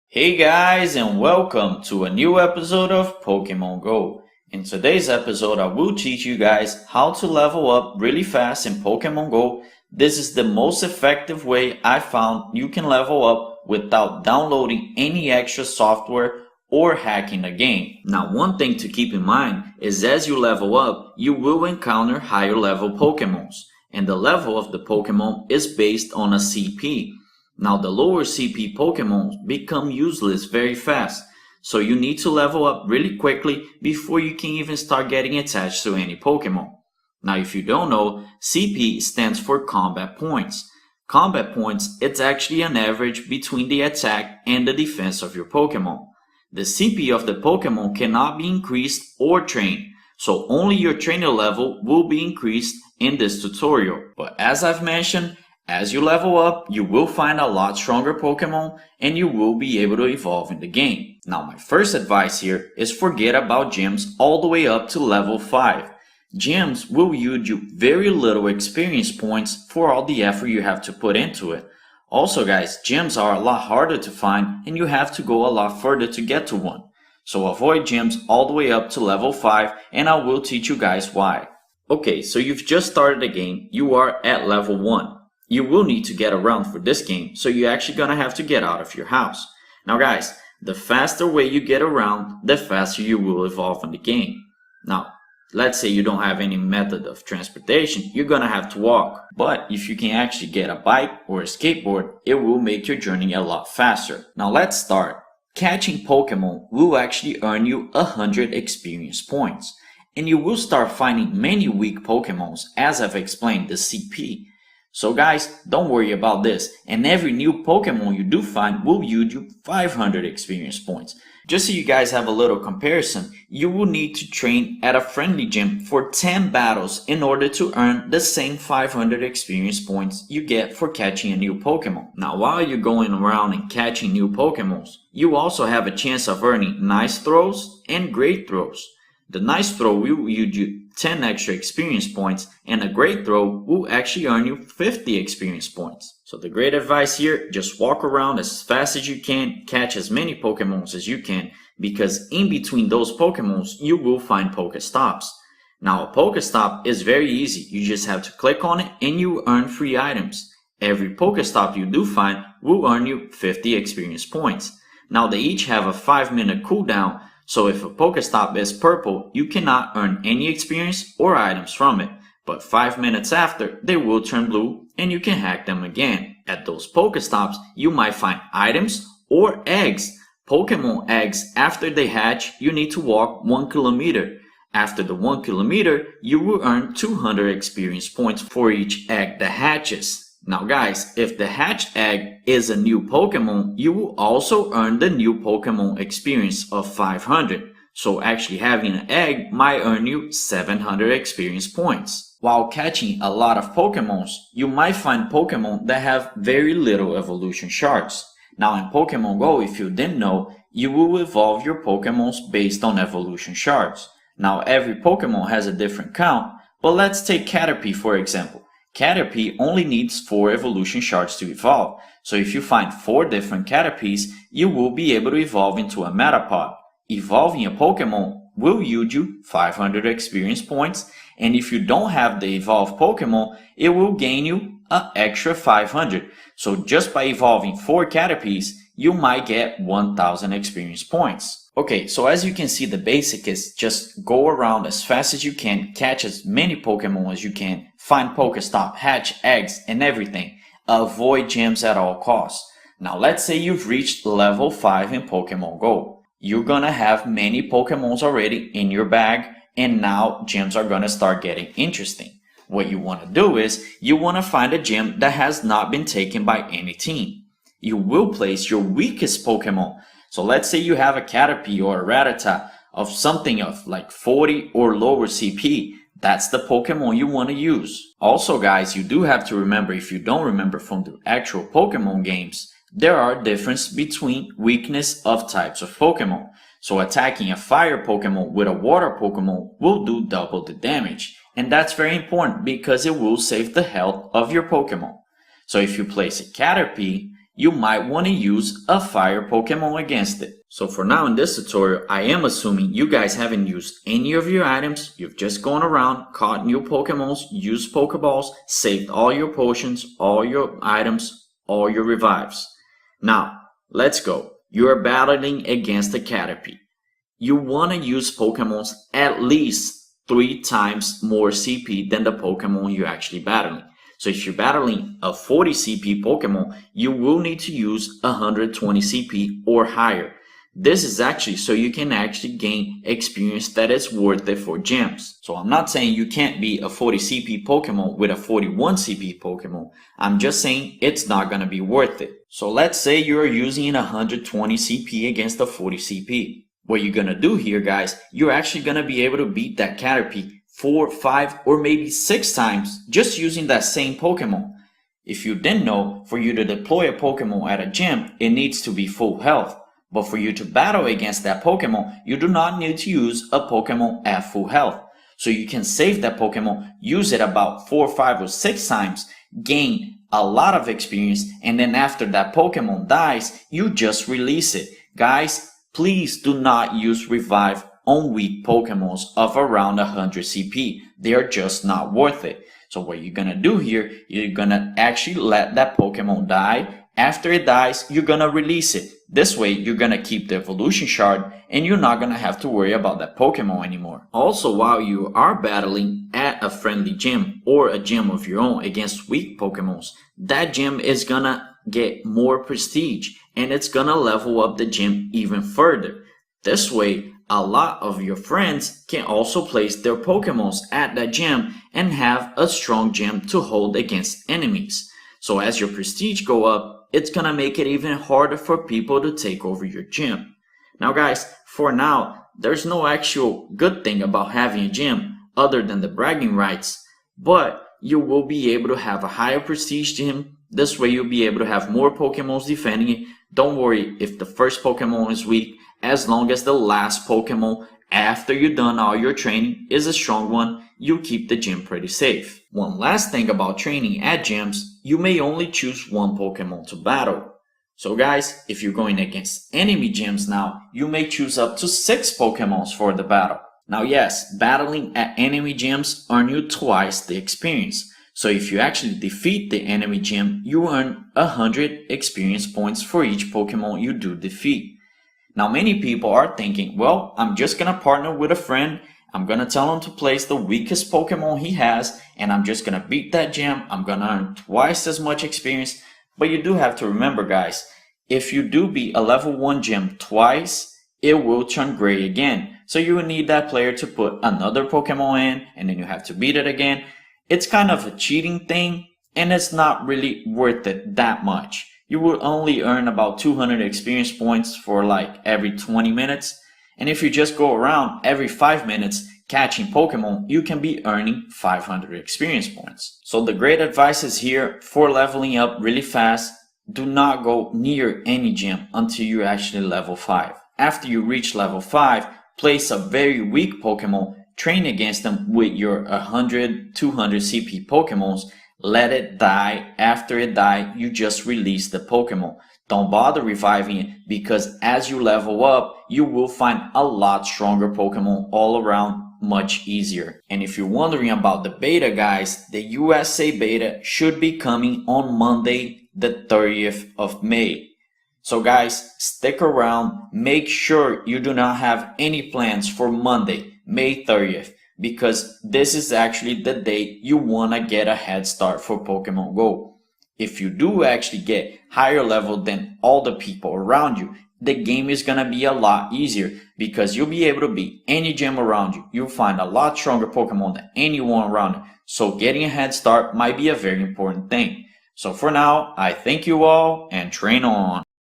Hey guys, and welcome to a new episode of Pokemon Go. In today's episode, I will teach you guys how to level up really fast in Pokemon Go. This is the most effective way I found you can level up without downloading any extra software or hacking the game. Now, one thing to keep in mind is as you level up, you will encounter higher level Pokemons, and the level of the Pokemon is based on a CP. Now, the lower CP Pokemon become useless very fast, so you need to level up really quickly before you can even start getting attached to any Pokemon. Now, if you don't know, CP stands for combat points. Combat points, it's actually an average between the attack and the defense of your Pokemon. The CP of the Pokemon cannot be increased or trained, so only your trainer level will be increased in this tutorial. But as I've mentioned, as you level up, you will find a lot stronger Pokemon and you will be able to evolve in the game. Now, my first advice here is forget about gyms all the way up to level 5. Gyms will yield you very little experience points for all the effort you have to put into it. Also guys, gyms are a lot harder to find and you have to go a lot further to get to one. So avoid gyms all the way up to level 5 and I will teach you guys why. Okay, so you've just started the game, you are at level 1. You will need to get around for this game, so you're actually gonna have to get out of your house. Now guys, the faster way you get around, the faster you will evolve in the game. Now, let's say you don't have any method of transportation, you're gonna have to walk. But if you can actually get a bike or a skateboard, it will make your journey a lot faster. Now let's start. Catching Pokemon will actually earn you 100 experience points. And you will start finding many weak Pokemons, as I've explained the CP. So guys, don't worry about this, and every new Pokemon you do find will yield you 500 experience points. Just so you guys have a little comparison, you will need to train at a friendly gym for 10 battles in order to earn the same 500 experience points you get for catching a new Pokemon. Now while you're going around and catching new Pokemons, you also have a chance of earning nice throws and great throws. The nice throw will yield you 10 extra experience points and a great throw will actually earn you 50 experience points. So the great advice here, just walk around as fast as you can, catch as many Pokemons as you can, because in between those Pokemons you will find Pokestops. Now a Pokestop is very easy, you just have to click on it and you earn free items. Every Pokestop you do find will earn you 50 experience points. Now they each have a 5-minute cooldown. So if a Pokestop is purple, you cannot earn any experience or items from it. But 5 minutes after, they will turn blue and you can hack them again. At those Pokestops, you might find items or eggs. Pokemon eggs, after they hatch, you need to walk 1 kilometer. After the 1 kilometer, you will earn 200 experience points for each egg that hatches. Now guys, if the hatched egg is a new Pokemon, you will also earn the new Pokemon experience of 500. So actually having an egg might earn you 700 experience points. While catching a lot of Pokemons, you might find Pokemon that have very little evolution shards. Now in Pokemon Go, if you didn't know, you will evolve your Pokemons based on evolution shards. Now every Pokemon has a different count, but let's take Caterpie for example. Caterpie only needs 4 evolution shards to evolve, so if you find 4 different Caterpies, you will be able to evolve into a Metapod. Evolving a Pokemon will yield you 500 experience points, and if you don't have the evolved Pokemon, it will gain you an extra 500. So just by evolving 4 Caterpies, you might get 1000 experience points. Okay, so as you can see, the basic is just go around as fast as you can, catch as many Pokemon as you can, find Pokestop, hatch eggs, and everything. Avoid gyms at all costs. Now let's say you've reached level 5 in Pokemon Go. You're gonna have many Pokemons already in your bag, and now gyms are gonna start getting interesting. What you wanna do is, you wanna find a gym that has not been taken by any team. You will place your weakest Pokemon. So let's say you have a Caterpie or a Rattata of something of like 40 or lower CP. That's the Pokemon you want to use. Also guys, you do have to remember, if you don't remember from the actual Pokemon games, there are differences between weakness of types of Pokemon. So attacking a fire Pokemon with a water Pokemon will do double the damage. And that's very important because it will save the health of your Pokemon. So if you place a Caterpie you might want to use a fire Pokemon against it. So for now in this tutorial, I am assuming you guys haven't used any of your items. You've just gone around, caught new Pokemons, used Pokeballs, saved all your potions, all your items, all your revives. Now, let's go. You are battling against a Caterpie. You want to use Pokemons at least 3 times more CP than the Pokemon you're actually battling. So if you're battling a 40 CP Pokemon, you will need to use 120 CP or higher. This is actually so you can actually gain experience that is worth it for gems. So I'm not saying you can't be a 40 CP Pokemon with a 41 CP Pokemon. I'm just saying it's not going to be worth it. So let's say you're using 120 CP against a 40 CP. What you're going to do here, guys, you're actually going to be able to beat that Caterpie 4, 5, or maybe 6 times just using that same Pokemon. If you didn't know, for you to deploy a Pokemon at a gym, it needs to be full health. But for you to battle against that Pokemon, you do not need to use a Pokemon at full health. So you can save that Pokemon, use it about 4, 5, or 6 times, gain a lot of experience, and then after that Pokemon dies, you just release it. Guys, please do not use revive on weak Pokemons of around 100 CP. They are just not worth it. So what you're gonna do here, you're gonna actually let that Pokemon die. After it dies, you're gonna release it. This way, you're gonna keep the evolution shard and you're not gonna have to worry about that Pokemon anymore. Also, while you are battling at a friendly gym or a gym of your own against weak Pokemons, that gym is gonna get more prestige and it's gonna level up the gym even further. This way, a lot of your friends can also place their Pokemons at that gym and have a strong gym to hold against enemies. So as your prestige go up, it's gonna make it even harder for people to take over your gym. Now guys, for now, there's no actual good thing about having a gym other than the bragging rights, but you will be able to have a higher prestige gym. This way you'll be able to have more Pokemons defending it. Don't worry if the first Pokemon is weak, as long as the last Pokemon after you've done all your training is a strong one, you keep the gym pretty safe. One last thing about training at gyms, you may only choose one Pokemon to battle. So guys, if you're going against enemy gyms now, you may choose up to 6 Pokemons for the battle. Now yes, battling at enemy gyms earn you twice the experience. So if you actually defeat the enemy gym, you earn 100 experience points for each Pokemon you do defeat. Now many people are thinking, well, I'm just gonna partner with a friend, I'm gonna tell him to place the weakest Pokemon he has, and I'm just gonna beat that gym, I'm gonna earn twice as much experience. But you do have to remember guys, if you do beat a level 1 gym twice, it will turn gray again. So you will need that player to put another Pokemon in, and then you have to beat it again. It's kind of a cheating thing, and it's not really worth it that much. You will only earn about 200 experience points for like every 20 minutes. And if you just go around every 5 minutes catching Pokemon, you can be earning 500 experience points. So the great advice is here for leveling up really fast. Do not go near any gym until you're actually level 5. After you reach level 5, place a very weak Pokemon, train against them with your 100, 200 CP Pokemons, let it die. After it dies, you just release the Pokemon. Don't bother reviving it because as you level up, you will find a lot stronger Pokemon all around, much easier. And if you're wondering about the beta guys, the USA beta should be coming on Monday, the 30th of May. So guys, stick around. Make sure you do not have any plans for Monday, May 30th. Because this is actually the date you want to get a head start for Pokemon Go. If you do actually get higher level than all the people around you, the game is going to be a lot easier because you'll be able to beat any gym around you. You'll find a lot stronger Pokemon than anyone around you. So getting a head start might be a very important thing. So for now, I thank you all and train on.